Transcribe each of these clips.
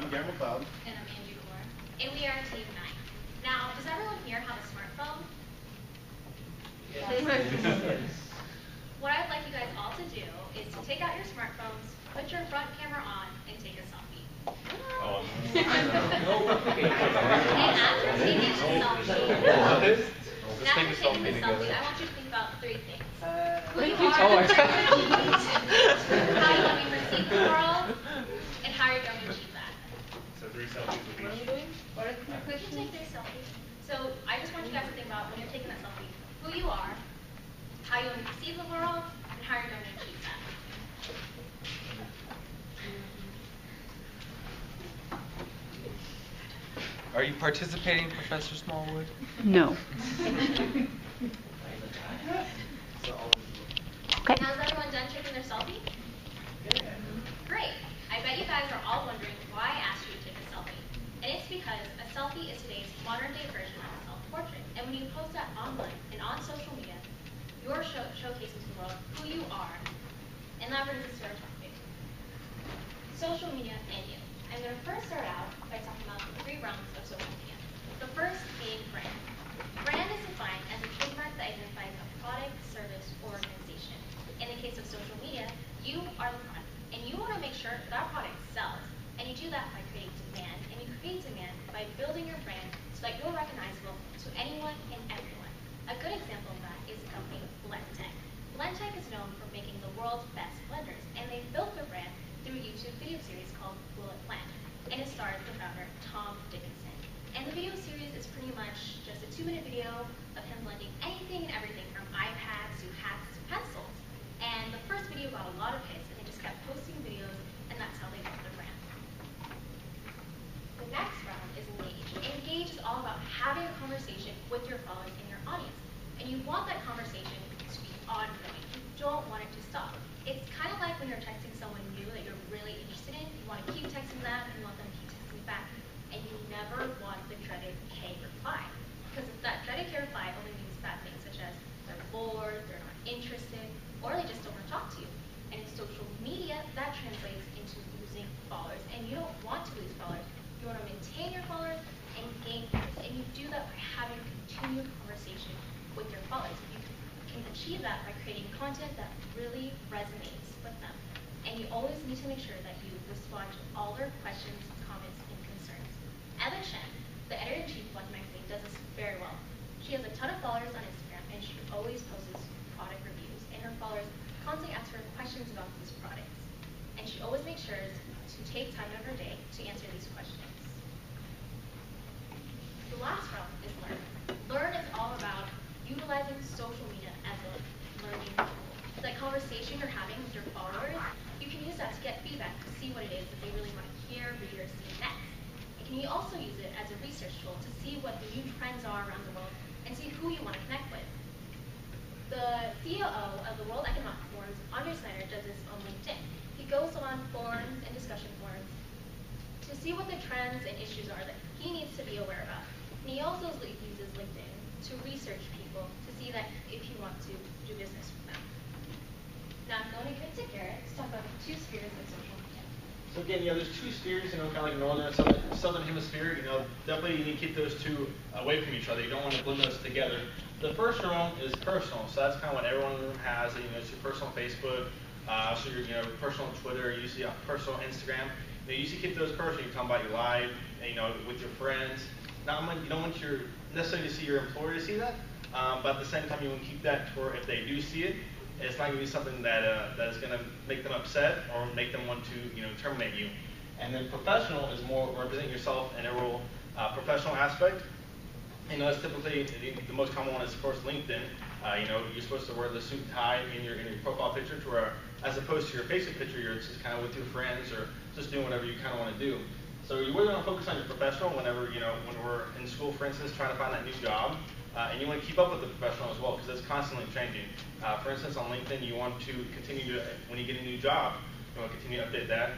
I'm Gary McLeod. And I'm Angie Gore. And we are Team 9. Now, does everyone here have a smartphone? Yes. What I'd like you guys all to do is to take out your smartphones, put your front camera on, and take a selfie. Oh. And after taking the selfie, I want you to think about three things. Who you are, how you want to be perceived in the world, and how you're going to achieve that. So 3 selfies with each. What are we doing? You can take 3 selfies. So I just want you guys to think about when you're taking that selfie, who you are, how you want to perceive the world, and how you're going to achieve that. Are you participating, Professor Smallwood? No. Okay. Now, is everyone done taking their selfie? Great. I bet you guys are all wondering why I asked you to take a selfie. And it's because a selfie is today's modern-day version of a self-portrait. And when you post that online and on social media, you're showcasing to the world who you are. And that brings us to our topic, social media and you. I'm going to first start out by talking about the 3 realms of social media. The first being brand. Brand is defined as a trademark that identifies a product, service, or organization. In the case of social media, you are the product, and you want to make sure that product sells. And you do that by creating demand, and you create demand by building your brand so that you're recognizable to anyone and everyone. A good example of that is the company Blendtec. Blendtec is known for making the world's best blenders, and they built their brand through a YouTube video series called Will It Blend, and it stars the founder, Tom Dickinson. And the video series is pretty much just a 2-minute video of him blending anything and everything from iPads to hats to pencils. And the first video got a lot of hits, and they just kept posting videos, and that's how they built their brand. The next round is engage. Engage is all about having a conversation with your followers and your audience. And you want that conversation to be ongoing. You don't want it to stop. It's kind of like when you're texting someone new that you're really interested in. You want to keep texting them, and you want them to keep texting you back. And you never want the dreaded K reply. Because that dreaded K reply only means bad things, such as they're bored, they're not interested, or they just don't want to talk to you. And in social media, that translates into losing followers. And you don't want to lose followers. You want to maintain your followers and gain followers. And you do that by having a continued conversation with your followers. You can achieve that by creating content that really resonates with them. And you always need to make sure that you respond to all their questions, comments, and concerns. Ellen Chen, the editor-in-chief of Blend Magazine, does this very well. She has a ton of followers on Instagram, and she always posts product reviews. And her followers constantly ask her questions about these products. And she always makes sure to take time out of her day to answer these questions. The last realm is learn. Learn is all about utilizing social media as a learning tool. That conversation you're having with your followers, you can use that to get feedback to see what it is that they really want to hear, read, or see next. And can you also use it as a research tool to see what the new trends are around the world and see who you want to connect with. The CEO of the World Economic Forums, Andre Snyder, does this on LinkedIn. He goes on forums and discussion forums to see what the trends and issues are that he needs to be aware of. And he also uses LinkedIn to research people to see that if you want to do business with them. Now I'm going to give it to Garrett to talk about the 2 spheres of social media. So again, there's 2 spheres, kind of like northern and southern hemisphere. Definitely you need to keep those 2 away from each other. You don't want to blend those together. The first realm is personal, so that's kind of what everyone has. It's your personal Facebook, so your personal Twitter, you see personal Instagram. You should keep those personal. You're talking about your life, and, with your friends. You don't want necessarily to see your employer to see that, but at the same time, you want to keep that for if they do see it. It's not going to be something that is going to make them upset or make them want to terminate you. And then professional is more representing yourself in a real professional aspect. It's typically the most common one is, of course, LinkedIn. You're supposed to wear the suit and tie in your profile picture, to where, as opposed to your Facebook picture, you're just kind of with your friends or just doing whatever you kind of want to do. So you really want to focus on your professional whenever, when we're in school, for instance, trying to find that new job. And you want to keep up with the professional as well, because it's constantly changing. For instance, on LinkedIn, you want to continue to, when you get a new job, you want to continue to update that.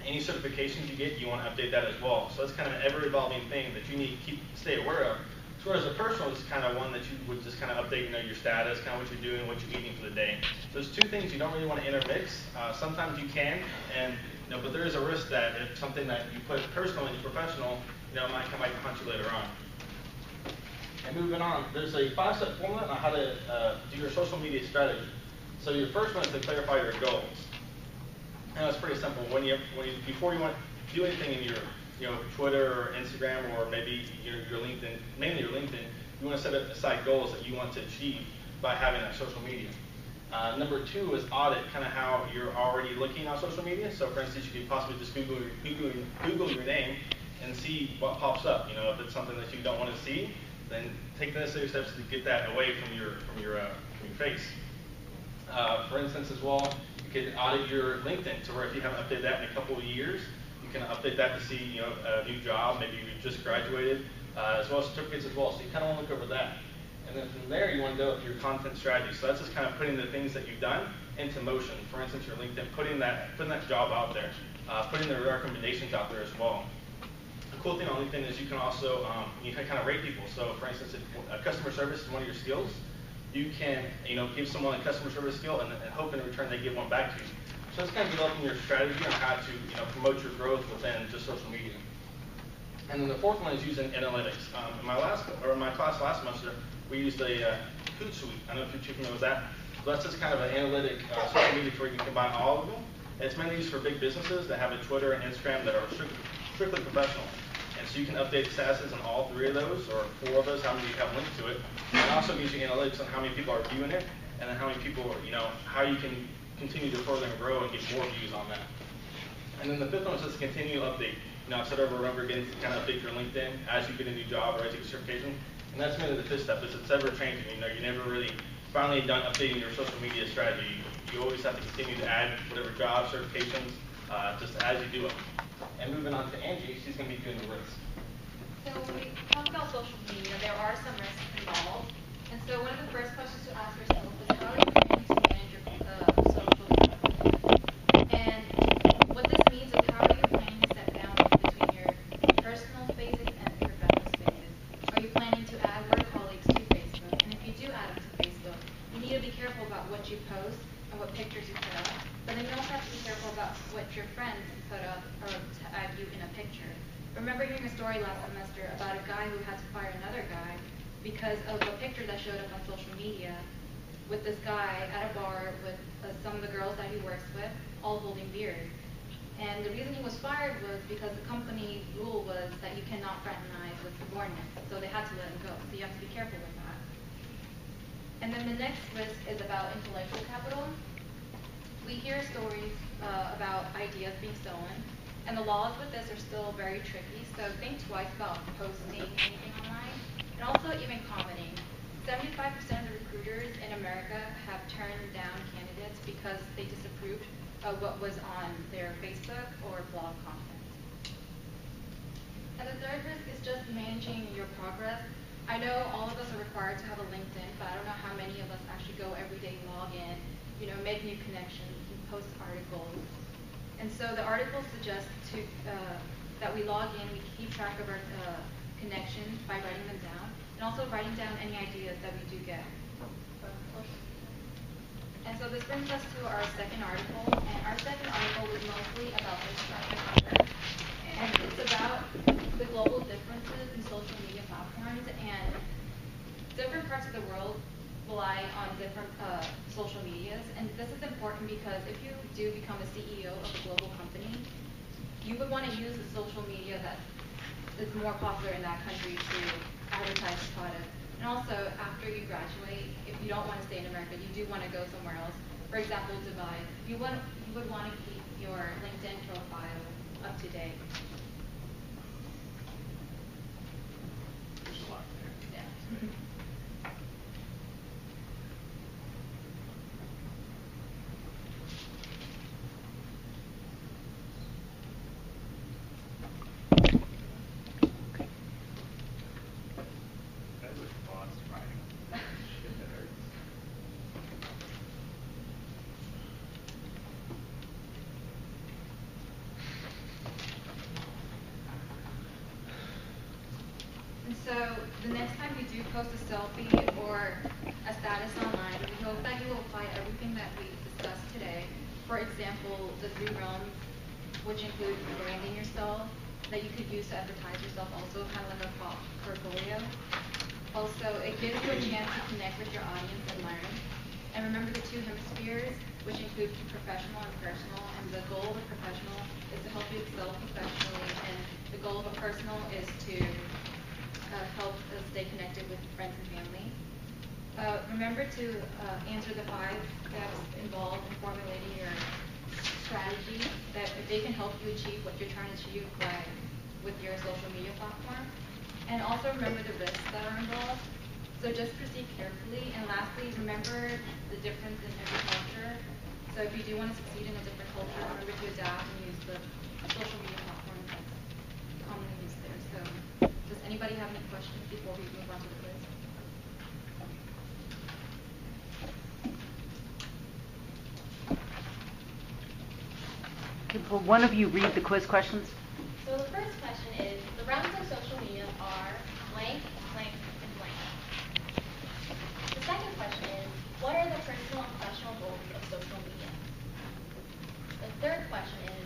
Any certifications you get, you want to update that as well. So it's kind of an ever-evolving thing that you need to stay aware of, to Whereas a personal is kind of one that you would just kind of update, your status, kind of what you're doing, what you're eating for the day. So there's two things you don't really want to intermix. Sometimes you can, and but there is a risk that if something that you put personal and professional, it might come back to haunt you later on. And moving on, there's a 5-step formula on how to do your social media strategy. So your first one is to clarify your goals. And it's pretty simple. Before you want to do anything in your Twitter or Instagram or maybe your LinkedIn, mainly your LinkedIn, you want to set aside goals that you want to achieve by having that social media. Number 2 is audit kind of how you're already looking on social media. So for instance, you could possibly just Google your name and see what pops up. If it's something that you don't want to see, then take the necessary steps to get that away from your face. For instance, as well, you could audit your LinkedIn to where if you haven't updated that in a couple of years, you can update that to see a new job, maybe you just graduated, as well as certificates as well. So you kind of want to look over that. And then from there, you want to go with your content strategy. So that's just kind of putting the things that you've done into motion. For instance, your LinkedIn, putting that job out there, putting the recommendations out there as well. The cool thing on LinkedIn is you can also you can kind of rate people. So for instance, if customer service is one of your skills, you can give someone a customer service skill and hope in return they give one back to you. So it's kind of developing your strategy on how to promote your growth within just social media. And then the fourth one is using analytics. In my class last semester, we used a Hootsuite. I don't know if you're familiar with that. So that's just kind of an analytic social media where you can combine all of them. And it's mainly used for big businesses that have a Twitter and Instagram that are strictly professional. And so you can update statuses on all 3 of those, or 4 of those, how many you have linked to it. And it also gives you analytics on how many people are viewing it, and then how many people, how you can continue to further and grow and get more views on that. And then the 5th one is just a continual update. I've said over and over again to kind of update your LinkedIn as you get a new job or as you get certification. And that's mainly the 5th step, is it's ever changing. You're never really finally done updating your social media strategy. You always have to continue to add whatever jobs, certifications, just as you do it. And moving on to Angie, she's going to be doing the risks. So when we talk about social media, there are some risks involved. And so one of the first questions to ask yourself is how are you planning to manage your social media? And what this means is how are you planning to set boundaries between your personal spaces and professional spaces? Are you planning to add work colleagues to Facebook? And if you do add them to Facebook, you need to be careful about what you post and what pictures you put up. But then you also have to be careful about what your friends put up or tag you in a picture. Remember hearing a story last semester about a guy who had to fire another guy because of a picture that showed up on social media with this guy at a bar with some of the girls that he works with, all holding beers. And the reason he was fired was because the company rule was that you cannot fraternize with subordinates, so they had to let him go. So you have to be careful with that. And then the next risk is about intellectual capital. We hear stories about ideas being stolen, and the laws with this are still very tricky, so think twice about posting anything online, and also even commenting. 75% of the recruiters in America have turned down candidates because they disapproved of what was on their Facebook or blog content. And the third risk is just managing your progress. I know all of us are required to have a LinkedIn, but I don't know how many of us actually go every day, log in, make new connections, and post articles. And so the article suggests that we log in, we keep track of our connections by writing them down, and also writing down any ideas that we do get. And so this brings us to our second article, and our second article is mostly about this traffic number. And it's about the global differences in social media platforms, and different parts of the world rely on different social medias. And this is important because if you do become a CEO of a global company, you would want to use the social media that is more popular in that country to advertise the product. And also, after you graduate, if you don't want to stay in America, you do want to go somewhere else. For example, Dubai. You would want to keep your LinkedIn profile up to date. There's a lot there. Yeah. That was boss writing. Shit, that hurts. And so the next time you do post a selfie or a status online, we hope that you will apply everything that we discussed today. For example, the 3 realms, which include branding yourself, that you could use to advertise yourself also, kind of like a portfolio. Also, it gives you a chance to connect with your audience and learn. And remember the 2 hemispheres, which include professional and personal. And the goal of a professional is to help you excel professionally, and the goal of a personal is to help stay connected with friends and family. Remember to answer the 5 steps involved in formulating your strategy, that if they can help you achieve what you're trying to achieve with your social media platform. And also remember the risks that are involved. So just proceed carefully. And lastly, remember the difference in every culture. So if you do want to succeed in a different culture, remember to adapt and use the social media platform that's commonly used there. So does anybody have any questions before we move on to the quiz? Will one of you read the quiz questions? So the first question is, the realms of social media are blank, blank, and blank. The second question is, what are the personal and professional goals of social media? The third question is,